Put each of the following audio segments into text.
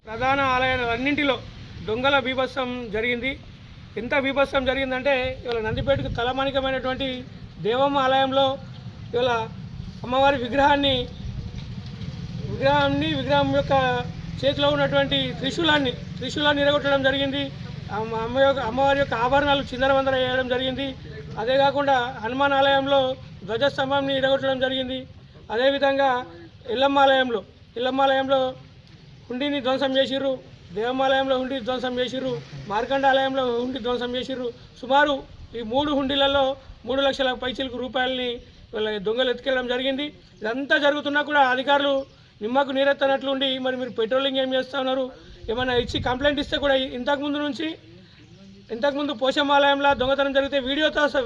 ప్రధాన ఆలయాలన్నింటిలో దొంగల బీభత్సం జరిగింది. ఎంత బీభత్సం జరిగిందంటే ఇవాళ నందిపేటకు తలమానికమైనటువంటి దేవమ్మ ఆలయంలో ఇవాళ అమ్మవారి విగ్రహం యొక్క చేతిలో ఉన్నటువంటి త్రిశూలాన్ని ఇరగొట్టడం జరిగింది. అమ్మవారి యొక్క ఆభరణాలు చిందరవందర వేయడం జరిగింది. అదే కాకుండా హనుమాన్ ఆలయంలో ధ్వజస్తంభాన్ని ఇరగొట్టడం జరిగింది. అదేవిధంగా ఇల్లమ్మ ఆలయంలో హుండీని ధ్వంసం చేసిర్రు. దేవాలయంలో హుండీ ధ్వంసం చేసిర్రు. మార్కండ ఆలయంలో హుండీ ధ్వంసం చేసిర్రు. సుమారు ఈ 3 హుండీలలో 3 లక్షల పైచిలకు రూపాయలని వీళ్ళ దొంగలు ఎత్తుకెళ్ళడం జరిగింది. ఇదంతా జరుగుతున్నా కూడా అధికారులు నిమ్మకు నీరెత్తనట్లు ఉండి మరి మీరు పెట్రోలింగ్ ఏం చేస్తూ ఉన్నారు, ఏమైనా ఇచ్చి కంప్లైంట్ ఇస్తే కూడా ఇంతకుముందు పోషమ్మాలయంలో దొంగతనం జరిగితే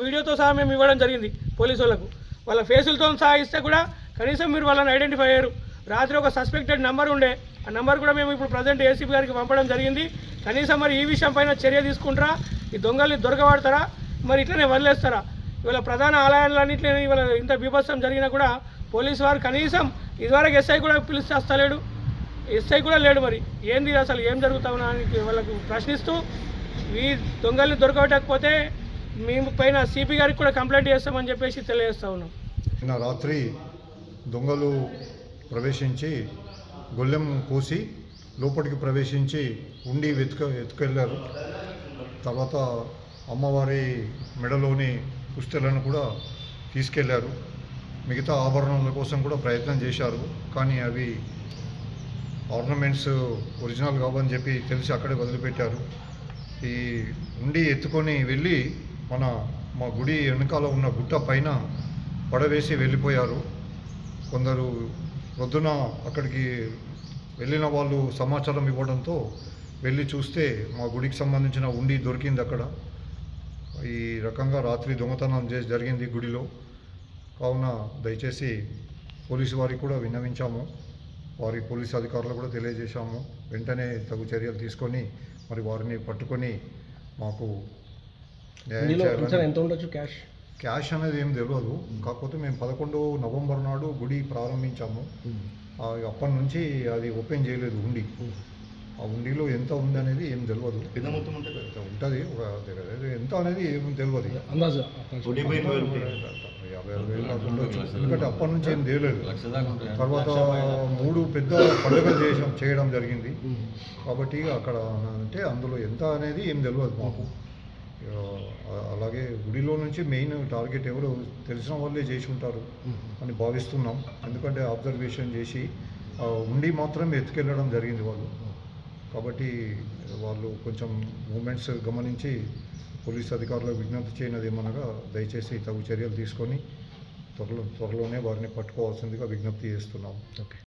వీడియోతో సహా మేము ఇవ్వడం జరిగింది పోలీసు వాళ్ళకు. వాళ్ళ ఫేసులతో సహా ఇస్తే కూడా కనీసం మీరు వాళ్ళని ఐడెంటిఫై అయ్యారు. రాత్రి ఒక సస్పెక్టెడ్ నెంబర్ ఉండే, ఆ నెంబర్ కూడా మేము ఇప్పుడు ప్రజెంట్ ఏసీపీ గారికి పంపడం జరిగింది. కనీసం మరి ఈ విషయం పైన చర్య తీసుకుంటారా, ఈ దొంగల్ని దొరకబడతారా, మరి ఇట్లనే వదిలేస్తారా? ఇవాళ ప్రధాన ఆలయాలన్నింటినీ ఇవాళ ఇంత బీభత్సం జరిగినా కూడా పోలీసు వారు కనీసం ఇదివరకు ఎస్ఐ కూడా పిలిచి వస్తలేడు, ఎస్ఐ కూడా లేడు. మరి ఏంది అసలు ఏం జరుగుతామని వాళ్ళకు ప్రశ్నిస్తూ ఈ దొంగల్ని దొరకబట్టకపోతే మేము పైన సిపి గారికి కూడా కంప్లైంట్ చేస్తామని చెప్పేసి తెలియజేస్తా ఉన్నాం. నిన్న రాత్రి దొంగలు ప్రవేశించి గొల్లెం కోసి లోపలికి ప్రవేశించి ఉండి ఎత్తుకెళ్ళారు. తర్వాత అమ్మవారి మెడలోని పుస్తెలను కూడా తీసుకెళ్లారు. మిగతా ఆభరణాల కోసం కూడా ప్రయత్నం చేశారు. కానీ అవి ఆర్నమెంట్స్ ఒరిజినల్ కావని చెప్పి తెలిసి అక్కడే వదిలిపెట్టారు. ఈ ఉండి ఎత్తుకొని వెళ్ళి మా గుడి వెనకాల ఉన్న గుట్ట పైన పడవేసి వెళ్ళిపోయారు. కొందరు పొద్దున అక్కడికి వెళ్ళిన వాళ్ళు సమాచారం ఇవ్వడంతో వెళ్ళి చూస్తే మా గుడికి సంబంధించిన ఉండి దొరికింది అక్కడ. ఈ రకంగా రాత్రి దొంగతనం జరిగింది గుడిలో. కావున దయచేసి పోలీసు వారికి కూడా విన్నవించాము, పోలీసు అధికారులు కూడా తెలియజేశాము. వెంటనే తగు చర్యలు తీసుకొని మరి వారిని పట్టుకొని మాకు ఎంత ఉండొచ్చు క్యాష్ అనేది ఏం తెలియదు. కాకపోతే మేము 11 నవంబర్ నాడు గుడి ప్రారంభించాము. అప్పటి నుంచి అది ఓపెన్ చేయలేదు ఉండి. ఆ ఉండిలో ఎంత ఉంది అనేది ఏం తెలియదు. ఉంటుంది ఎంత అనేది ఏం తెలియదు. 50,000 ఉండొచ్చు. ఎందుకంటే అప్పటి నుంచి ఏం తెలియలేదు. తర్వాత 3 పెద్ద పండుగలు చేయడం జరిగింది. కాబట్టి అక్కడ అంటే అందులో ఎంత అనేది ఏం తెలియదు మాకు. అలాగే గుడిలో నుంచి మెయిన్ టార్గెట్ ఎవరు తెలిసిన వాళ్ళే చేసి ఉంటారు అని భావిస్తున్నాం. ఎందుకంటే అబ్జర్వేషన్ చేసి ఉండి మాత్రం ఎత్తుకెళ్ళడం జరిగింది వాళ్ళు. కాబట్టి వాళ్ళు కొంచెం మూమెంట్స్ గమనించి పోలీస్ అధికారులకు విజ్ఞప్తి చేయనది ఏమనగా దయచేసి తగు చర్యలు తీసుకొని త్వరలోనే వారిని పట్టుకోవాల్సిందిగా విజ్ఞప్తి చేస్తున్నాం. ఓకే.